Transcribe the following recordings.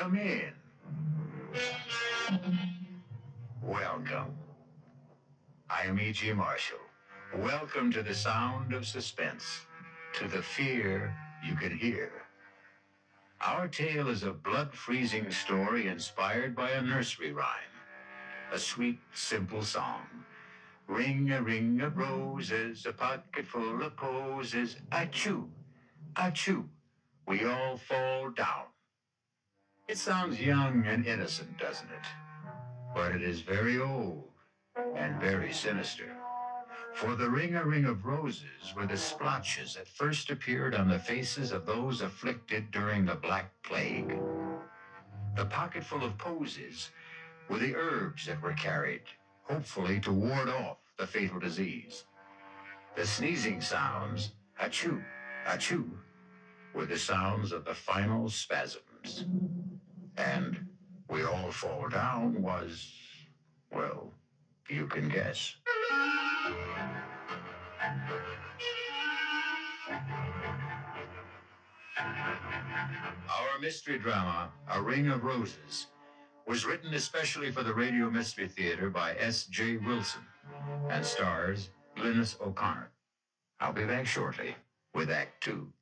Come in. Welcome. I am E.G. Marshall. Welcome to the sound of suspense, to the fear you can hear. Our tale is a blood-freezing story inspired by a nursery rhyme, a sweet, simple song. Ring a ring of roses, a pocket full of posies. Achoo, achoo, we all fall down. It sounds young and innocent, doesn't it? But it is very old and very sinister. For the ring-a-ring of roses were the splotches that first appeared on the faces of those afflicted during the Black Plague. The pocketful of posies were the herbs that were carried, hopefully to ward off the fatal disease. The sneezing sounds, achoo, achoo, were the sounds of the final spasms. And we all fall down was, well, you can guess. Our mystery drama, A Ring of Roses, was written especially for the Radio Mystery Theater by S.J. Wilson and stars Glynis O'Connor. I'll be back shortly with Act Two.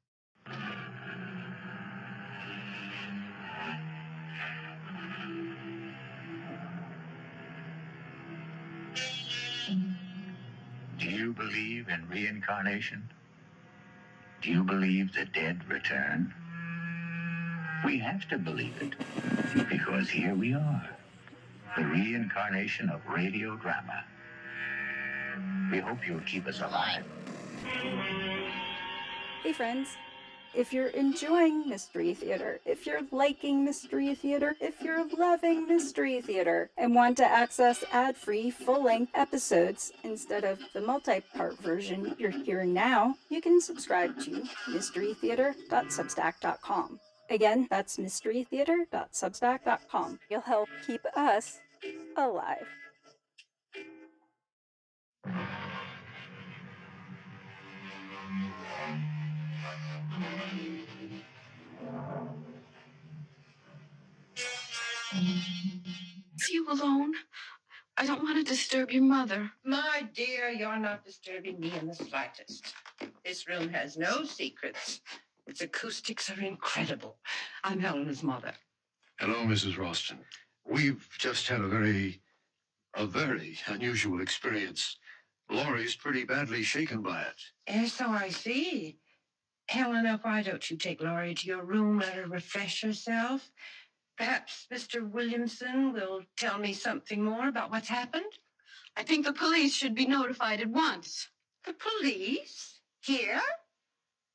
Do you believe in reincarnation? Do you believe the dead return? We have to believe it, because here we are, the reincarnation of radio drama. We hope you'll keep us alive. Hey friends, if you're enjoying Mystery Theater, if you're liking Mystery Theater, if you're loving Mystery Theater, and want to access ad-free full-length episodes instead of the multi-part version you're hearing now, you can subscribe to mysterytheater.substack.com. Again, that's mysterytheater.substack.com. You'll help keep us alive. Is you alone? I don't want to disturb your mother. My dear, you're not disturbing me in the slightest. This room has no secrets. Its acoustics are incredible. I'm Helena's mother. Hello, Mrs. Ralston. We've just had a very unusual experience. Laurie's pretty badly shaken by it. Yes, so I see. Helena, why don't you take Laurie to your room, let her refresh herself? Perhaps Mr. Williamson will tell me something more about what's happened? I think the police should be notified at once. The police? Here?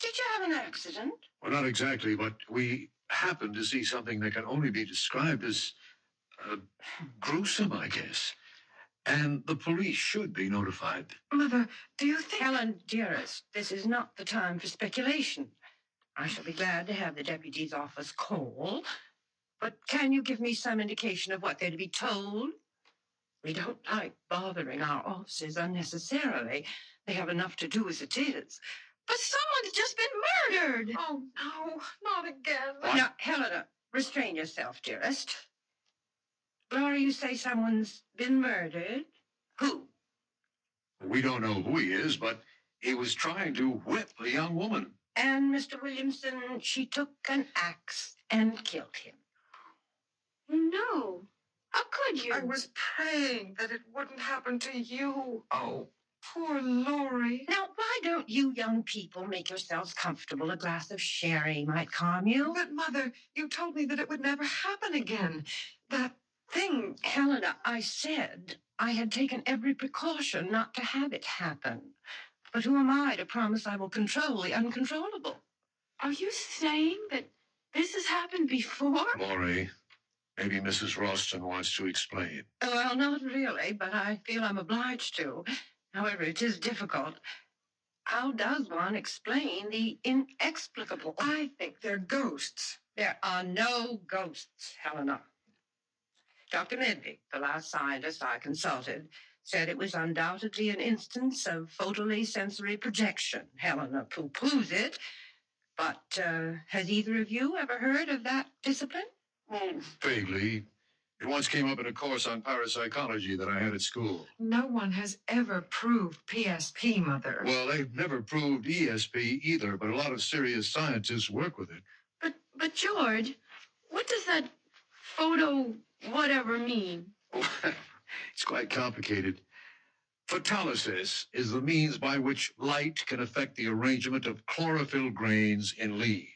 Did you have an accident? Well, not exactly, but we happened to see something that can only be described as gruesome, I guess. And the police should be notified. Mother, do you think... Helen, dearest, this is not the time for speculation. I shall be glad to have the deputy's office call. But can you give me some indication of what they're to be told? We don't like bothering our officers unnecessarily. They have enough to do as it is. But someone's just been murdered. Oh, no, not again. What? Now, Helena, restrain yourself, dearest. Laura, you say someone's been murdered? Who? We don't know who he is, but he was trying to whip a young woman. And Mr. Williamson, she took an axe and killed him. No. How could you? I was praying that it wouldn't happen to you. Oh. Poor Laurie. Now, why don't you young people make yourselves comfortable? A glass of sherry might calm you. But, Mother, you told me that it would never happen again. That thing. Helena, I said I had taken every precaution not to have it happen. But who am I to promise I will control the uncontrollable? Are you saying that this has happened before? Laurie, maybe Mrs. Ralston wants to explain. Well, not really, but I feel I'm obliged to. However, it is difficult. How does one explain the inexplicable? I think they're ghosts. There are no ghosts, Helena. Dr. Medvig, the last scientist I consulted, said it was undoubtedly an instance of photosensory projection. Helena pooh-poohs it, but has either of you ever heard of that discipline? Vaguely. It once came up in a course on parapsychology that I had at school. No one has ever proved PSP, Mother. Well, they've never proved ESP either, but a lot of serious scientists work with it. But George, what does that photo whatever mean? It's quite complicated. Photolysis is the means by which light can affect the arrangement of chlorophyll grains in leaves.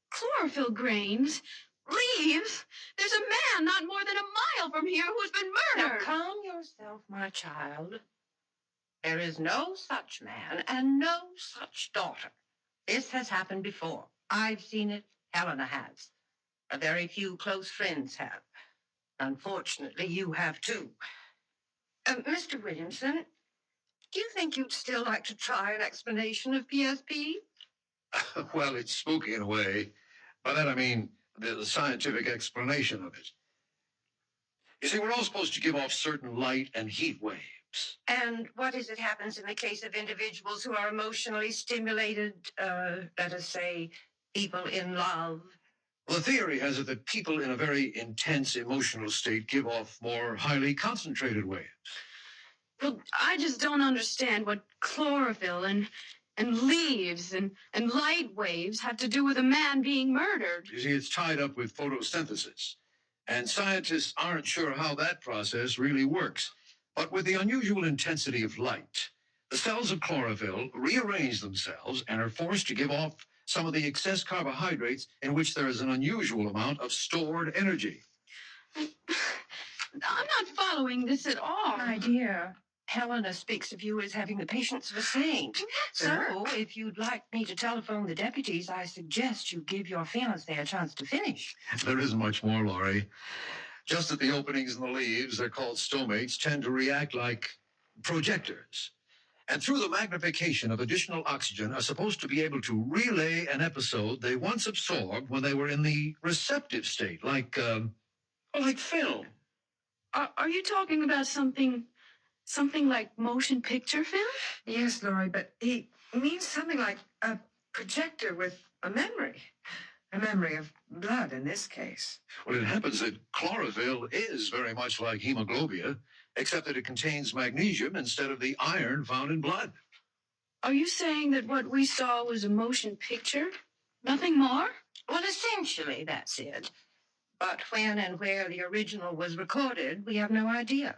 Chlorophyll grains? Leaves? There's a man not more than a mile from here who's been Now murdered. calm yourself, my child. There is no such man and no such daughter. This has happened before. I've seen it. Helena has. A very few close friends have. Unfortunately, you have too. Mr. Williamson, do you think you'd still like to try an explanation of PSP? Well, it's spooky in a way. By that I mean the scientific explanation of it. You see, we're all supposed to give off certain light and heat waves. And what is it happens in the case of individuals who are emotionally stimulated, let us say, people in love? Well, the theory has it that people in a very intense emotional state give off more highly concentrated waves. Well, I just don't understand what chlorophyll and leaves and light waves have to do with a man being murdered. You see, it's tied up with photosynthesis. And scientists aren't sure how that process really works. But with the unusual intensity of light, the cells of chlorophyll rearrange themselves and are forced to give off some of the excess carbohydrates in which there is an unusual amount of stored energy. I'm not following this at all. My dear, Helena speaks of you as having the patience of a saint. So, if you'd like me to telephone the deputies, I suggest you give your fiancé a chance to finish. There isn't much more, Laurie. Just that the openings in the leaves, they're called stomates, tend to react like projectors. And through the magnification of additional oxygen are supposed to be able to relay an episode they once absorbed when they were in the receptive state, like film. Are you talking about something like motion picture film? Yes, Laurie, but he means something like a projector with a memory. A memory of blood in this case. Well, it happens that chlorophyll is very much like hemoglobin, except that it contains magnesium instead of the iron found in blood. Are you saying that what we saw was a motion picture? Nothing more? Well, essentially, that's it. But when and where the original was recorded, we have no idea.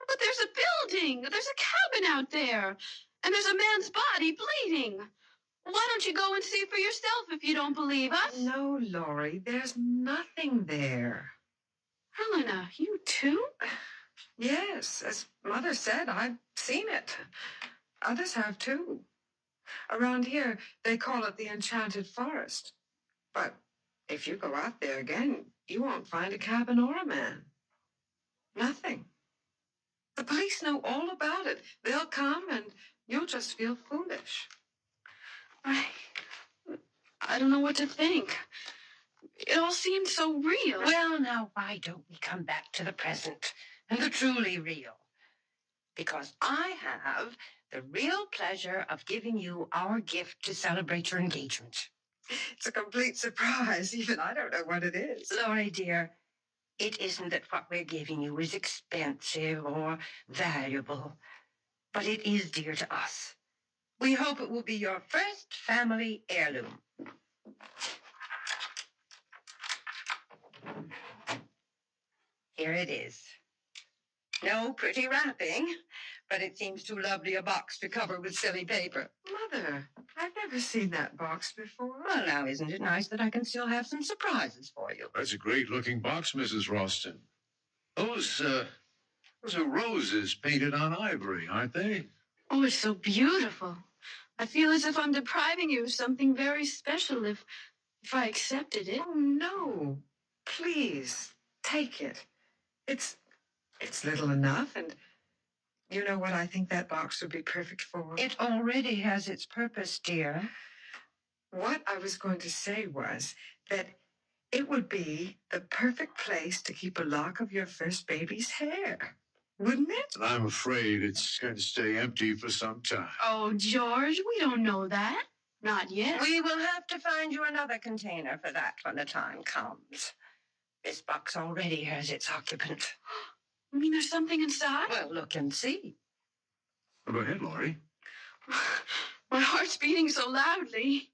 But there's a building. There's a cabin out there. And there's a man's body bleeding. Why don't you go and see for yourself if you don't believe us? No, Laurie, there's nothing there. Helena, you too? Yes, as Mother said, I've seen it. Others have too. Around here, they call it the Enchanted Forest. But if you go out there again, you won't find a cabin or a man. Nothing. The police know all about it. They'll come and you'll just feel foolish. I don't know what to think. It all seems so real. Well, now, why don't we come back to the present and the truly real? Because I have the real pleasure of giving you our gift to celebrate your engagement. It's a complete surprise. Even I don't know what it is. Laurie, dear, it isn't that what we're giving you is expensive or valuable, but it is dear to us. We hope it will be your first family heirloom. Here it is. No pretty wrapping, but it seems too lovely a box to cover with silly paper. Mother, I've never seen that box before. Well, now, isn't it nice that I can still have some surprises for you? That's a great-looking box, Mrs. Ralston. Those are roses painted on ivory, aren't they? Oh, it's so beautiful. I feel as if I'm depriving you of something very special if I accepted it. Oh, no. Please, take it. It's little enough, and you know what I think that box would be perfect for? It already has its purpose, dear. What I was going to say was that it would be the perfect place to keep a lock of your first baby's hair, wouldn't it? I'm afraid it's going to stay empty for some time. Oh, George, we don't know that. Not yet. We will have to find you another container for that when the time comes. This box already has its occupant. You mean there's something inside? Well, look and see. Go ahead, Laurie. My heart's beating so loudly.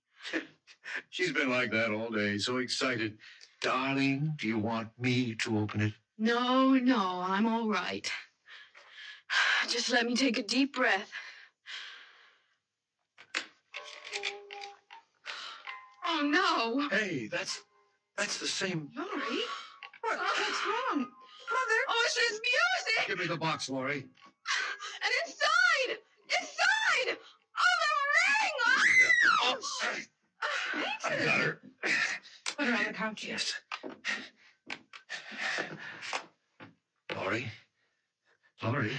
She's been like that all day, so excited. Darling, do you want me to open it? No, I'm all right. Just let me take a deep breath. Oh, no. Hey, that's the same. Laurie? What's wrong? Mother? Oh, it's just music. Give me the box, Laurie. And inside! Oh, the ring! Oh, I got her. Put her on the couch. Yes. Laurie? Mother,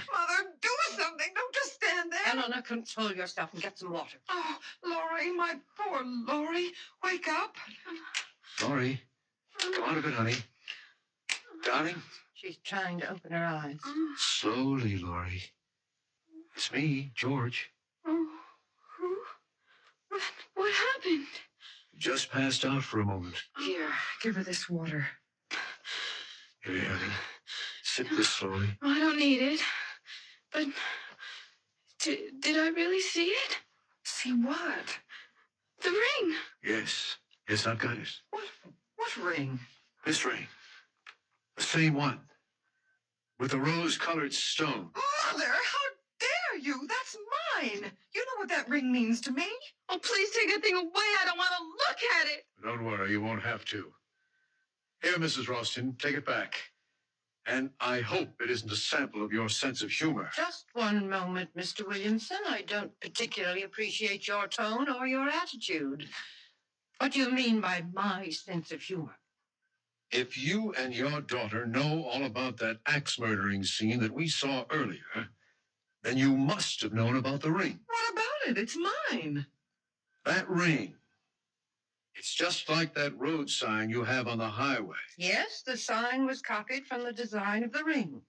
do something. Don't just stand there. Eleanor, control yourself and get some water. Oh, Laurie, my poor Laurie. Wake up. Laurie, come out of it, honey. Darling? She's trying to open her eyes. Slowly, Laurie. It's me, George. Oh, who? What happened? Just passed out for a moment. Here, give her this water. Here, honey. Sip this slowly. Oh, I don't need it. But did I really see it? See what? The ring. Yes, I've got it. What ring? This ring. The same one. With the rose-colored stone. Mother, how dare you? That's mine. You know what that ring means to me. Oh, please take that thing away. I don't want to look at it. Don't worry, you won't have to. Here, Mrs. Ralston, take it back. And I hope it isn't a sample of your sense of humor. Just one moment, Mr. Williamson. I don't particularly appreciate your tone or your attitude. What do you mean by my sense of humor? If you and your daughter know all about that axe murdering scene that we saw earlier, then you must have known about the ring. What about it? It's mine. That ring. It's just like that road sign you have on the highway. Yes, the sign was copied from the design of the ring.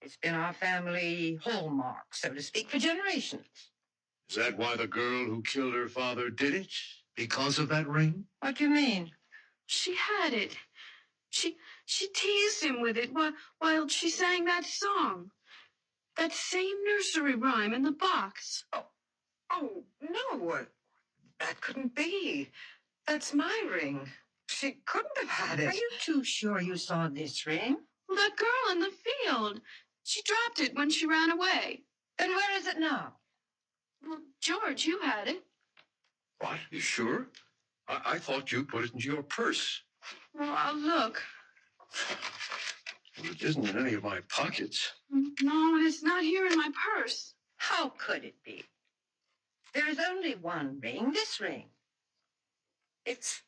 It's been our family hallmark, so to speak, for generations. Is that why the girl who killed her father did it? Because of that ring? What do you mean? She had it. She teased him with it while she sang that song. That same nursery rhyme in the box. Oh, no. That couldn't be. That's my ring. She couldn't have had it. Are you too sure you saw this ring? Well, that girl in the field. She dropped it when she ran away. Then where is it now? Well, George, you had it. What? You sure? I thought you put it into your purse. Well, I'll look. Well, it isn't in any of my pockets. No, and it's not here in my purse. How could it be? There is only one ring, this ring. It's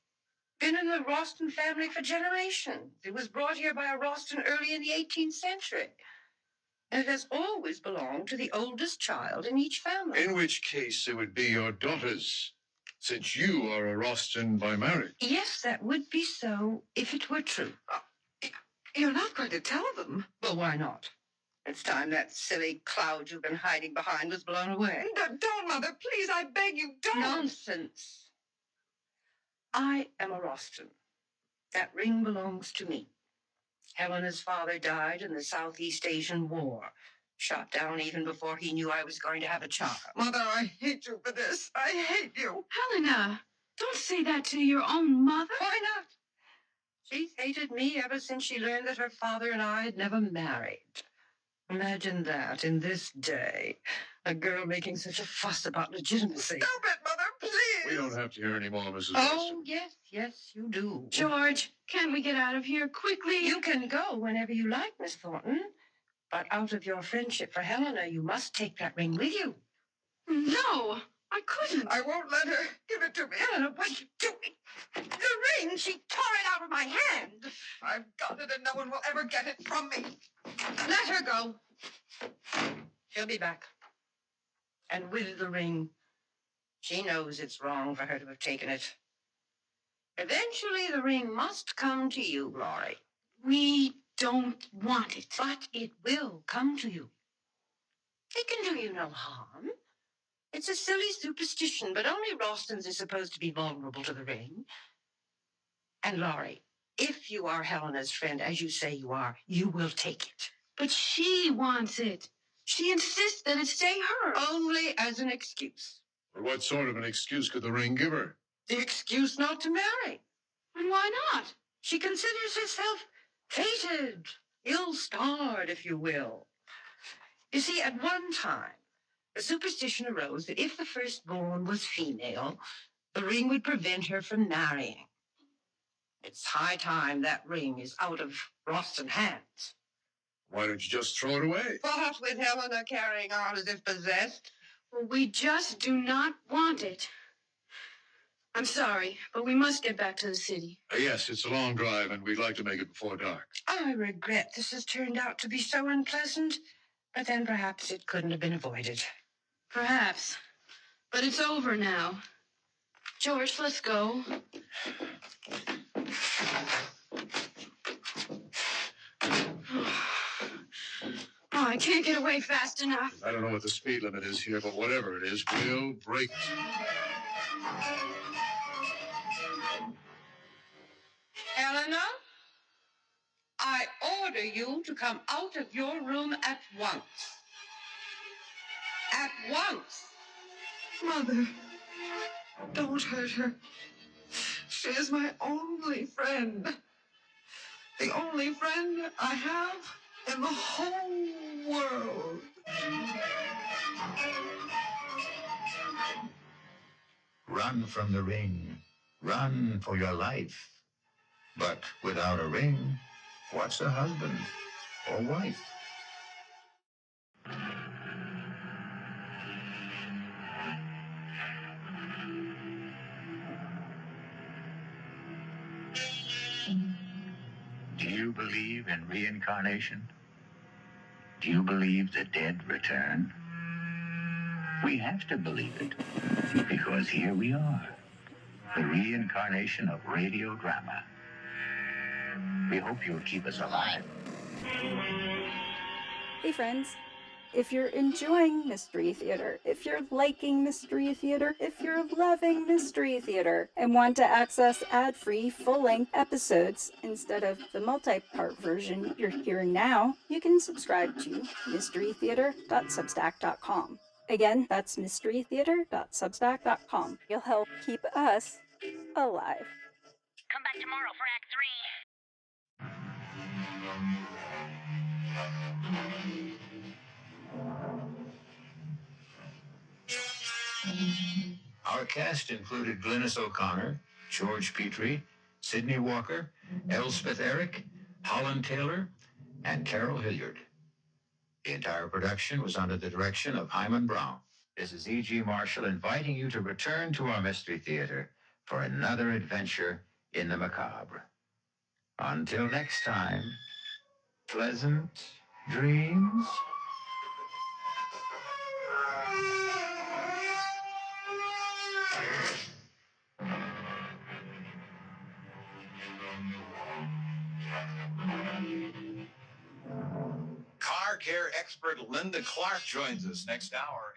been in the Ralston family for generations. It was brought here by a Ralston early in the 18th century. And it has always belonged to the oldest child in each family. In which case, it would be your daughter's, since you are a Ralston by marriage. Yes, that would be so if it were true. You're not going to tell them. Well, why not? It's time that silly cloud you've been hiding behind was blown away. Don't, Mother. Please, I beg you, don't. Nonsense. I am a Ralston. That ring belongs to me. Helena's father died in the Southeast Asian War, shot down even before he knew I was going to have a child. Mother, I hate you for this. I hate you. Helena, don't say that to your own mother. Why not? She's hated me ever since she learned that her father and I had never married. Imagine that in this day. A girl making such a fuss about legitimacy. Stop it, Mother, please. We don't have to hear any more, Mrs. Oh, Ralston. yes, you do. George, can't we get out of here quickly? You can go whenever you like, Miss Thornton. But out of your friendship for Helena, you must take that ring with you. No, I couldn't. I won't let her. Give it to me. Helena, what are you doing? The ring, she tore it out of my hand. I've got it and no one will ever get it from me. Let her go. She'll be back. And with the ring, she knows it's wrong for her to have taken it. Eventually, the ring must come to you, Laurie. We don't want it. But it will come to you. It can do you no harm. It's a silly superstition, but only Rostons are supposed to be vulnerable to the ring. And Laurie, if you are Helena's friend, as you say you are, you will take it. But she wants it. She insists that it stay hers. Only as an excuse. Well, what sort of an excuse could the ring give her? The excuse not to marry. And why not? She considers herself fated, ill-starred, if you will. You see, at one time, the superstition arose that if the firstborn was female, the ring would prevent her from marrying. It's high time that ring is out of Roston hands. Why don't you just throw it away? What with Helena carrying on as if possessed? Well, we just do not want it. I'm sorry, but we must get back to the city. Yes, it's a long drive, and we'd like to make it before dark. I regret this has turned out to be so unpleasant, but then perhaps it couldn't have been avoided. Perhaps. But it's over now. George, let's go. Oh, I can't get away fast enough. I don't know what the speed limit is here, but whatever it is, we'll break it. Helena, I order you to come out of your room at once. At once. Mother, don't hurt her. She is my only friend. The only friend I have in the whole world. Run from the ring. Run for your life. But without a ring, what's a husband or wife? Do you believe in reincarnation? Do you believe the dead return? We have to believe it, because here we are, the reincarnation of radio drama. We hope you'll keep us alive. Hey friends, if you're enjoying Mystery Theater, if you're liking Mystery Theater, if you're loving Mystery Theater, and want to access ad-free full-length episodes instead of the multi-part version you're hearing now, you can subscribe to mysterytheater.substack.com. Again, that's mysterytheater.substack.com. You'll help keep us alive. Come back tomorrow for Act 3. Our cast included Glynis O'Connor, George Petrie, Sidney Walker, Elspeth Eric, Holland Taylor, and Carol Hilliard. The entire production was under the direction of Himan Brown. This is E.G. Marshall inviting you to return to our Mystery Theater for another adventure in the macabre. Until next time, pleasant dreams. Car care expert Linda Clark joins us next hour.